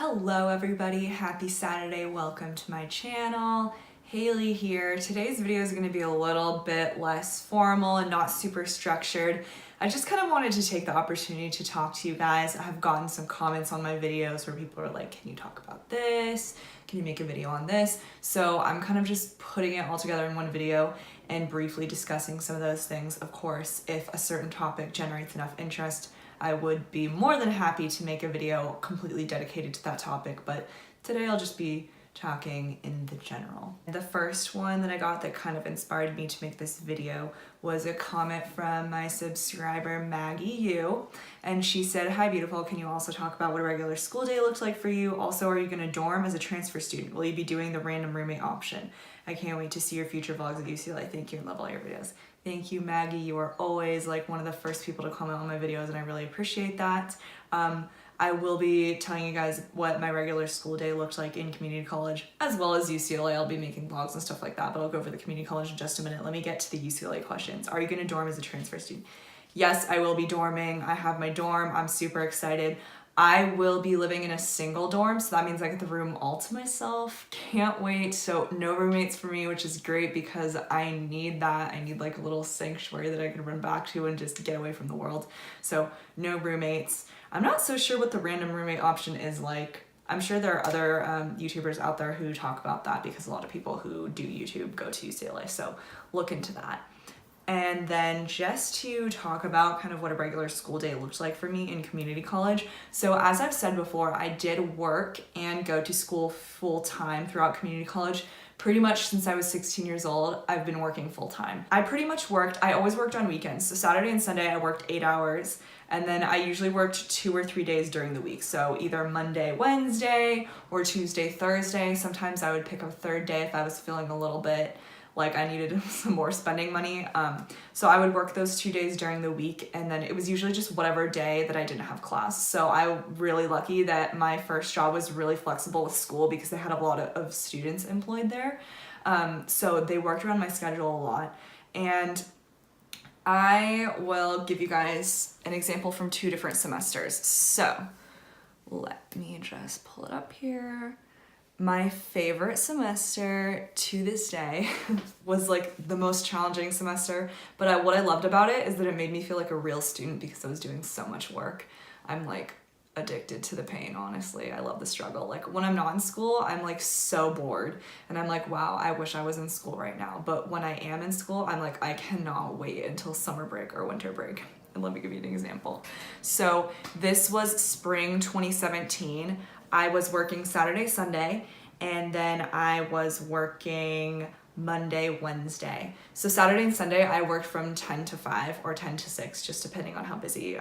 Hello everybody, happy Saturday, welcome to my channel. Haley here. Today's video is going to be a little bit less formal and not super structured. I just kind of wanted to take the opportunity to talk to you guys. I have gotten some comments on my videos where people are like, can you talk about this? Can you make a video on this? So I'm kind of just putting it all together in one video and briefly discussing some of those things. Of course, if a certain topic generates enough interest, I would be more than happy to make a video completely dedicated to that topic, but today I'll just be talking in the general. The first one that I got that kind of inspired me to make this video was a comment from my subscriber Maggie U, and she said, "Hi beautiful, can you also talk about what a regular school day looks like for you? Also, are you going to dorm as a transfer student? Will you be doing the random roommate option? I can't wait to see your future vlogs at UCLA. Thank you and love all your videos." Thank you, Maggie. You are always like one of the first people to comment on my videos, and I really appreciate that. I will be telling you guys what my regular school day looked like in community college, as well as UCLA. I'll be making vlogs and stuff like that, but I'll go over the community college in just a minute. Let me get to the UCLA questions. Are you going to dorm as a transfer student? Yes, I will be dorming. I have my dorm. I'm super excited. I will be living in a single dorm, so that means I get the room all to myself. Can't wait. So no roommates for me, which is great because I need that. I need like a little sanctuary that I can run back to and just get away from the world. So no roommates. I'm not so sure what the random roommate option is like. I'm sure there are other YouTubers out there who talk about that because a lot of people who do YouTube go to UCLA, so look into that. And then just to talk about kind of what a regular school day looked like for me in community college. So as I've said before, I did work and go to school full time throughout community college. Pretty much since I was 16 years old, I've been working full time. I always worked on weekends. So Saturday and Sunday, I worked 8 hours. And then I usually worked 2 or 3 days during the week. So either Monday, Wednesday, or Tuesday, Thursday. Sometimes I would pick a third day if I was feeling a little bit like I needed some more spending money. So I would work those 2 days during the week, and then it was usually just whatever day that I didn't have class. So I'm really lucky that my first job was really flexible with school because they had a lot of students employed there. So they worked around my schedule a lot. And I will give you guys an example from 2 different semesters. So let me just pull it up here. My favorite semester to this day was like the most challenging semester, but what I loved about it is that it made me feel like a real student because I was doing so much work. I'm like addicted to the pain, honestly. I love the struggle. Like when I'm not in school, I'm like so bored and I'm like, wow, I wish I was in school right now. But when I am in school, I'm like, I cannot wait until summer break or winter break. And let me give you an example. So this was spring 2017. I was working Saturday, Sunday, and then I was working Monday, Wednesday. So Saturday and Sunday, I worked from 10 to 5 or 10 to 6, just depending on how busy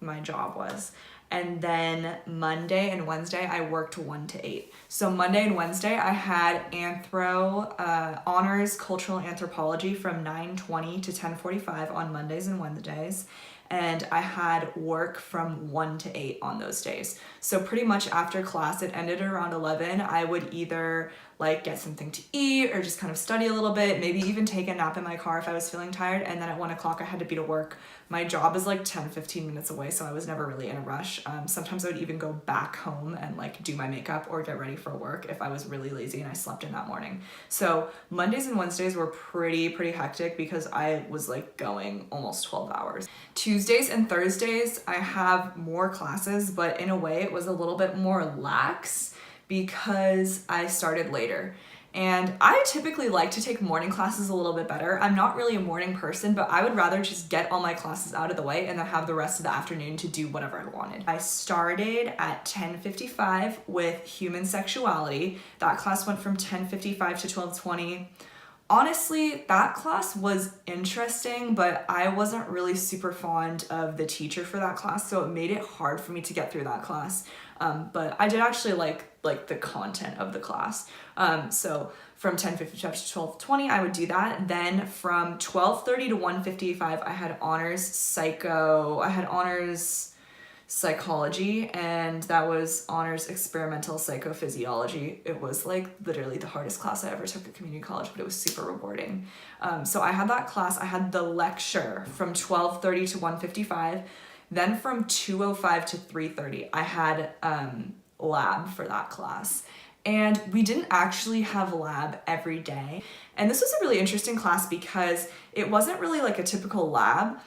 my job was. And then Monday and Wednesday, I worked 1 to 8. So Monday and Wednesday, I had honors cultural anthropology from 9:20 to 10:45 on Mondays and Wednesdays. And I had work from 1 to 8 on those days. So pretty much after class, it ended around 11, I would either like get something to eat or just kind of study a little bit, maybe even take a nap in my car if I was feeling tired. And then at 1 o'clock, I had to be to work. My job is like 10-15 minutes away, so I was never really in a rush. Sometimes I would even go back home and like do my makeup or get ready for work if I was really lazy and I slept in that morning. So Mondays and Wednesdays were pretty hectic because I was like going almost 12 hours. Tuesdays and Thursdays, I have more classes, but in a way it was a little bit more lax because I started later. And I typically like to take morning classes a little bit better. I'm not really a morning person, but I would rather just get all my classes out of the way and then have the rest of the afternoon to do whatever I wanted. I started at 10:55 with human sexuality. That class went from 10:55 to 12:20. Honestly, that class was interesting, but I wasn't really super fond of the teacher for that class, so it made it hard for me to get through that class. But I did actually like the content of the class. So from 10:55 to 12:20, I would do that. Then from 12:30 to 1:55, I had honors psychology, and that was honors experimental psychophysiology. It was like literally the hardest class I ever took at community college, but it was super rewarding. So I had that class. I had the lecture from 12:30 to 1:55. Then from 2:05 to 3:30, I had lab for that class. And we didn't actually have lab every day. And this was a really interesting class because it wasn't really like a typical lab.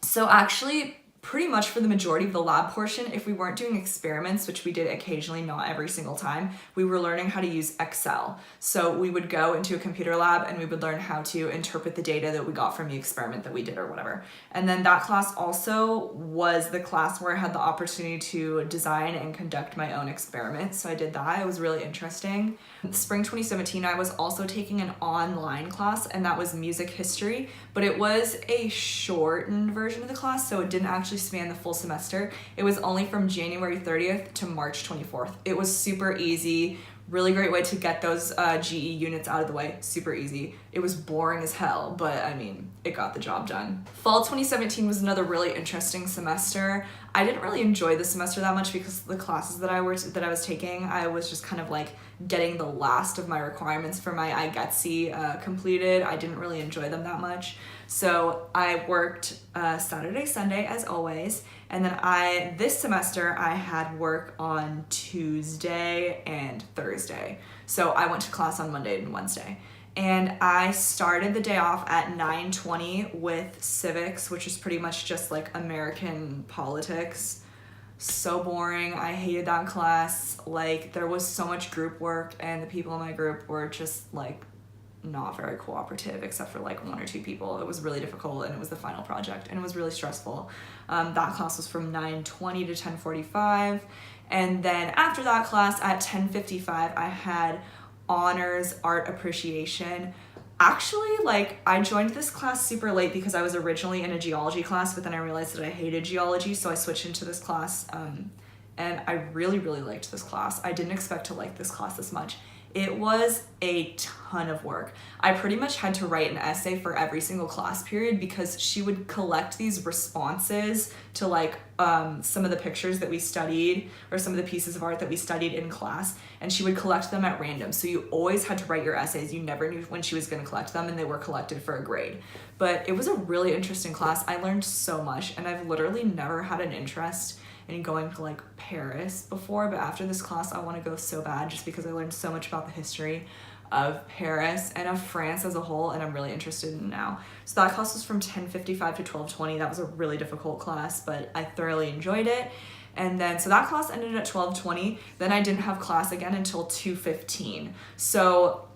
So actually, pretty much for the majority of the lab portion, if we weren't doing experiments, which we did occasionally, not every single time, we were learning how to use Excel. So we would go into a computer lab and we would learn how to interpret the data that we got from the experiment that we did or whatever. And then that class also was the class where I had the opportunity to design and conduct my own experiments. So I did that. It was really interesting. Spring 2017, I was also taking an online class, and that was music history, but it was a shortened version of the class, so it didn't actually span the full semester. It was only from January 30th to March 24th. It was super easy, really great way to get those GE units out of the way, super easy. It was boring as hell, but I mean, it got the job done. Fall 2017 was another really interesting semester. I didn't really enjoy the semester that much because the classes that I was taking, I was just kind of like getting the last of my requirements for my IGETC completed. I didn't really enjoy them that much. So I worked Saturday, Sunday as always. And then this semester I had work on Tuesday and Thursday. So I went to class on Monday and Wednesday. And I started the day off at 9:20 with civics, which is pretty much just like American politics. So boring. I hated that class. Like, there was so much group work and the people in my group were just like not very cooperative except for like 1 or 2 people. It was really difficult and it was the final project and it was really stressful. That class was from 9:20 to 10:45. And then after that class at 10:55, I had honors art appreciation. Actually, like, I joined this class super late because I was originally in a geology class, but then I realized that I hated geology, so I switched into this class, and I really, really liked this class. I didn't expect to like this class this much. It was a ton of work. I pretty much had to write an essay for every single class period because she would collect these responses to like some of the pictures that we studied or some of the pieces of art that we studied in class, and she would collect them at random. So you always had to write your essays. You never knew when she was going to collect them, and they were collected for a grade. But it was a really interesting class. I learned so much, and I've literally never had an interest in going to like Paris before, but after this class I want to go so bad just because I learned so much about the history of Paris and of France as a whole, and I'm really interested in it now. So that class was from 10:55 to 12:20. That was a really difficult class, but I thoroughly enjoyed it. And then so that class ended at 12:20. Then I didn't have class again until 2:15. So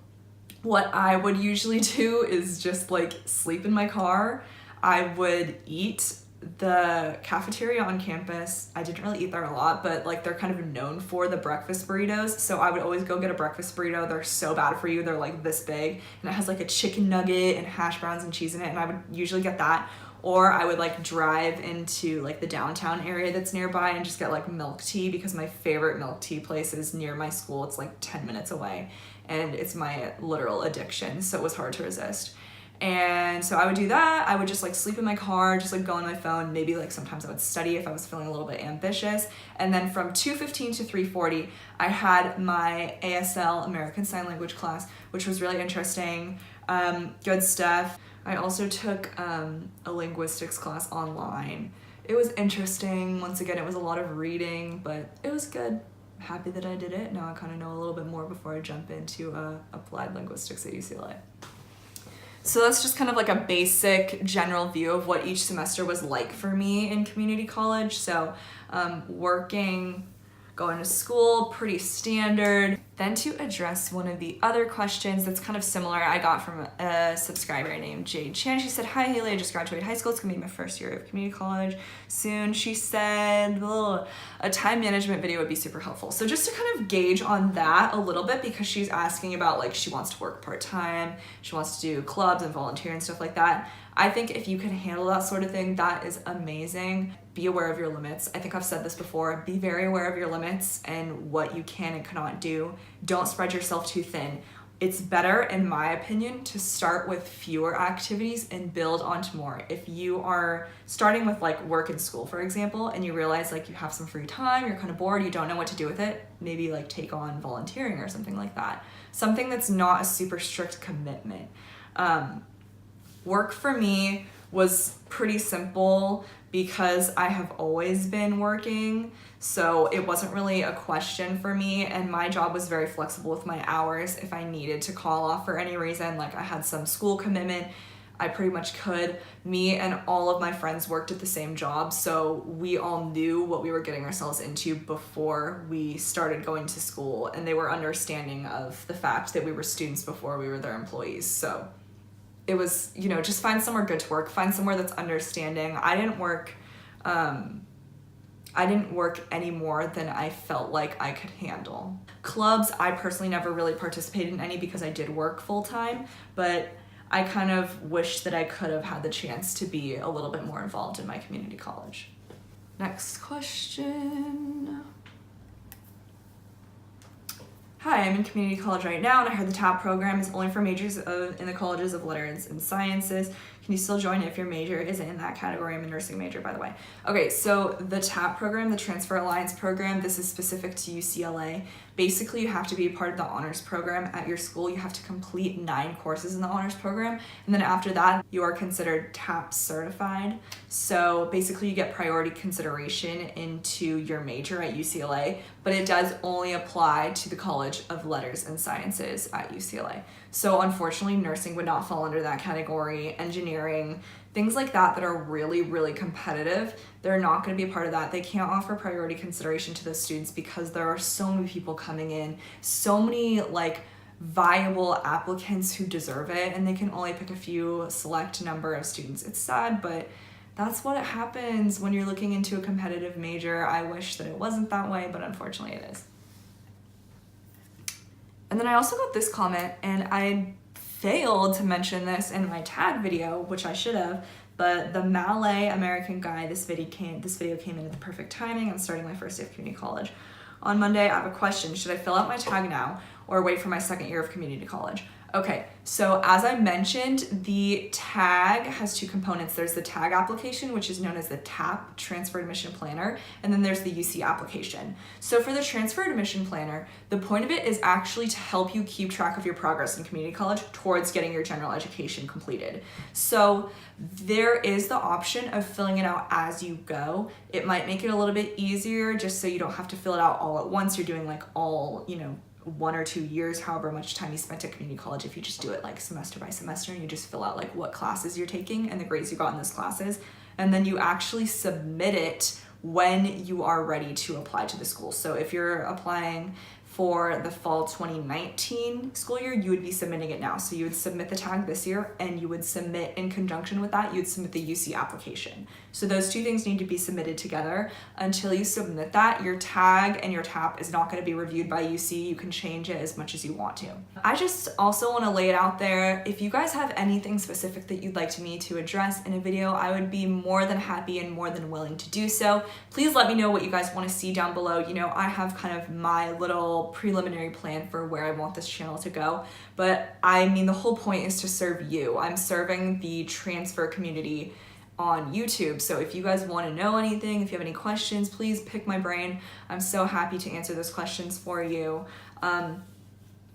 what I would usually do is just like sleep in my car. I would eat the cafeteria on campus. I didn't really eat there a lot, but like they're kind of known for the breakfast burritos. So I would always go get a breakfast burrito. They're so bad for you. They're like this big, and it has like a chicken nugget and hash browns and cheese in it. And I would usually get that, or I would like drive into like the downtown area that's nearby and just get like milk tea, because my favorite milk tea place is near my school. It's like 10 minutes away, and it's my literal addiction. So it was hard to resist. And so I would do that. I would just like sleep in my car, just like go on my phone. Maybe like sometimes I would study if I was feeling a little bit ambitious. And then from 2:15 to 3:40, I had my ASL, American Sign Language class, which was really interesting. Good stuff. I also took a linguistics class online. It was interesting. Once again, it was a lot of reading, but it was good. I'm happy that I did it. Now I kind of know a little bit more before I jump into applied linguistics at UCLA. So that's just kind of like a basic general view of what each semester was like for me in community college. So working, going to school, pretty standard. Then to address one of the other questions that's kind of similar, I got from a subscriber named Jade Chan. She said, "Hi Hailey, I just graduated high school. It's gonna be my first year of community college soon." She said, a time management video would be super helpful. So just to kind of gauge on that a little bit, because she's asking about like she wants to work part-time, she wants to do clubs and volunteer and stuff like that. I think if you can handle that sort of thing, that is amazing. Be aware of your limits. I think I've said this before. Be very aware of your limits and what you can and cannot do. Don't spread yourself too thin. It's better, in my opinion, to start with fewer activities and build onto more. If you are starting with like work and school, for example, and you realize like you have some free time, you're kind of bored, you don't know what to do with it, maybe like take on volunteering or something like that. Something that's not a super strict commitment. Work for me was pretty simple because I have always been working, so it wasn't really a question for me, and my job was very flexible with my hours. If I needed to call off for any reason, like I had some school commitment, I pretty much could. Me and all of my friends worked at the same job, so we all knew what we were getting ourselves into before we started going to school, and they were understanding of the fact that we were students before we were their employees. So it was, you know, just find somewhere good to work, find somewhere that's understanding. I didn't work any more than I felt like I could handle. Clubs, I personally never really participated in any because I did work full time, but I kind of wish that I could have had the chance to be a little bit more involved in my community college. Next question. Hi, I'm in community college right now, and I heard the TAP program is only for majors in the colleges of letters and sciences. Can you still join if your major isn't in that category? I'm a nursing major, by the way. Okay, so the TAP program, the Transfer Alliance program, this is specific to UCLA. Basically, you have to be a part of the honors program at your school. You have to complete 9 courses in the honors program, and then after that, you are considered TAP certified. So basically, you get priority consideration into your major at UCLA, but it does only apply to the College of Letters and Sciences at UCLA. So unfortunately, nursing would not fall under that category. Engineering, things like that that are really, really competitive, they're not going to be a part of that. They can't offer priority consideration to those students because there are so many people coming in, so many like viable applicants who deserve it, and they can only pick a few select number of students. It's sad, but that's what happens when you're looking into a competitive major. I wish that it wasn't that way, but unfortunately it is. And then I also got this comment, and I failed to mention this in my tag video, which I should have, but the Malay American guy, this video came in at the perfect timing. I'm starting my first day of community college. On Monday, I have a question. Should I fill out my tag now or wait for my second year of community college? Okay, so as I mentioned, the tag has 2 components. There's the tag application, which is known as the TAP, Transfer Admission Planner, and then there's the UC application. So for the Transfer Admission Planner, the point of it is actually to help you keep track of your progress in community college towards getting your general education completed. So there is the option of filling it out as you go. It might make it a little bit easier just so you don't have to fill it out all at once. You're doing like all, 1 or 2 years, however much time you spent at community college. If you just do it like semester by semester and you just fill out like what classes you're taking and the grades you got in those classes, and then you actually submit it when you are ready to apply to the school. So if you're applying for the fall 2019 school year, you would be submitting it now. So you would submit the tag this year, and you would submit in conjunction with that, you'd submit the UC application. So those 2 things need to be submitted together. Until you submit that, your tag and your TAP is not going to be reviewed by UC. You can change it as much as you want to. I just also want to lay it out there. If you guys have anything specific that you'd like me to address in a video, I would be more than happy and more than willing to do so. Please let me know what you guys want to see down below. I have kind of my little preliminary plan for where I want this channel to go, but I mean, the whole point is to serve you. I'm serving the transfer community on YouTube. So if you guys want to know anything, if you have any questions, please pick my brain. I'm so happy to answer those questions for you.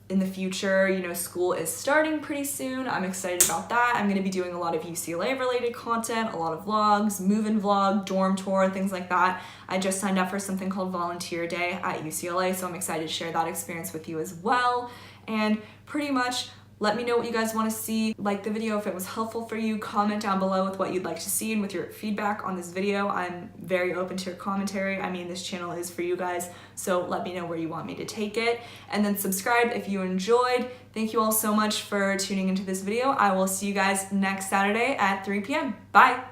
In the future, school is starting pretty soon. I'm excited about that. I'm going to be doing a lot of UCLA related content, a lot of vlogs, move-in vlog, dorm tour, things like that. I just signed up for something called Volunteer Day at UCLA, so I'm excited to share that experience with you as well. And pretty much let me know what you guys want to see. Like the video if it was helpful for you. Comment down below with what you'd like to see and with your feedback on this video. I'm very open to your commentary. I mean, this channel is for you guys, so let me know where you want me to take it. And then subscribe if you enjoyed. Thank you all so much for tuning into this video. I will see you guys next Saturday at 3 p.m. Bye!